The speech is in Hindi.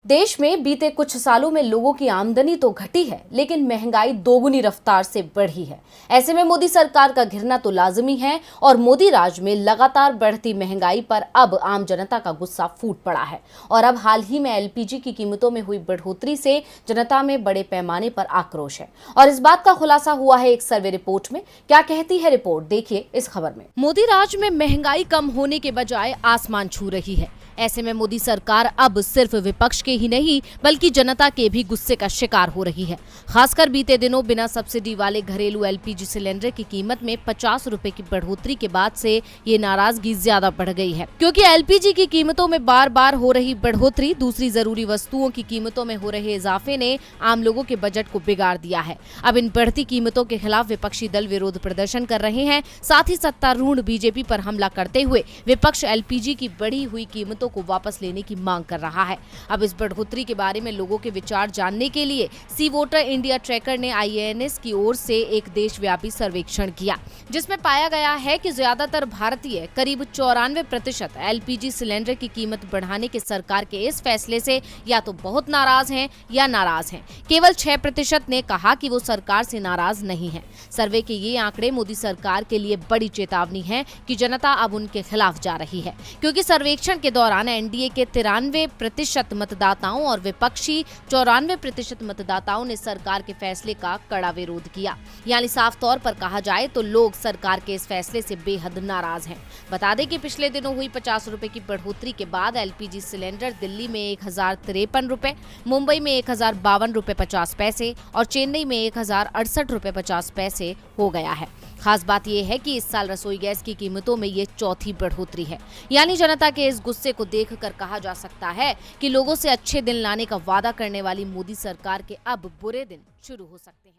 देश में बीते कुछ सालों में लोगों की आमदनी तो घटी है, लेकिन महंगाई दोगुनी रफ्तार से बढ़ी है। ऐसे में मोदी सरकार का घिरना तो लाजमी है और मोदी राज में लगातार बढ़ती महंगाई पर अब आम जनता का गुस्सा फूट पड़ा है। और अब हाल ही में एलपीजी की कीमतों में हुई बढ़ोतरी से जनता में बड़े पैमाने पर आक्रोश है और इस बात का खुलासा हुआ है एक सर्वे रिपोर्ट में। क्या कहती है रिपोर्ट, देखिए इस खबर में। मोदी राज में महंगाई कम होने के बजाय आसमान छू रही है। ऐसे में मोदी सरकार अब सिर्फ विपक्ष के ही नहीं बल्कि जनता के भी गुस्से का शिकार हो रही है। खासकर बीते दिनों बिना सब्सिडी वाले घरेलू एलपीजी सिलेंडर की कीमत में 50 रुपए की बढ़ोतरी के बाद से ये नाराजगी ज्यादा बढ़ गई है, क्योंकि एलपीजी की कीमतों में बार बार हो रही बढ़ोतरी, दूसरी जरूरी वस्तुओं की कीमतों में हो रहे इजाफे ने आम लोगों के बजट को बिगाड़ दिया है। अब इन बढ़ती कीमतों के खिलाफ विपक्षी दल विरोध प्रदर्शन कर रहे हैं। साथ ही सत्तारूढ़ बीजेपी पर हमला करते हुए विपक्ष एलपीजी की बढ़ी हुई कीमतों को वापस लेने की मांग कर रहा है। अब इस बढ़ोतरी के बारे में लोगों के विचार जानने के लिए सी वोटर इंडिया ट्रैकर ने आईएएनएस की ओर से एक देशव्यापी सर्वेक्षण किया, जिसमें पाया गया है कि ज्यादातर भारतीय करीब 94% एलपीजी सिलेंडर की कीमत बढ़ाने के सरकार के इस फैसले से या तो बहुत नाराज हैं या नाराज हैं। केवल 6% ने कहा कि वो सरकार से नाराज नहीं है। सर्वे के ये आंकड़े मोदी सरकार के लिए बड़ी चेतावनी है कि जनता अब उनके खिलाफ जा रही है, क्योंकि सर्वेक्षण के दौरान एनडीए के 93% मतदाताओं और विपक्षी 94% मतदाताओं ने सरकार के फैसले का कड़ा विरोध किया। यानी साफ तौर पर कहा जाए तो लोग सरकार के इस फैसले से बेहद नाराज हैं। बता दें कि पिछले दिनों हुई 50 रुपए की बढ़ोतरी के बाद एलपीजी सिलेंडर दिल्ली में 1053 रुपए, मुंबई में 1052 रुपए 50 पैसे और चेन्नई में 1068 रुपए 50 पैसे हो गया है। खास बात यह है कि इस साल रसोई गैस की कीमतों में ये चौथी बढ़ोतरी है। यानी जनता के इस गुस्से को देखकर कहा जा सकता है कि लोगों से अच्छे दिन लाने का वादा करने वाली मोदी सरकार के अब बुरे दिन शुरू हो सकते हैं।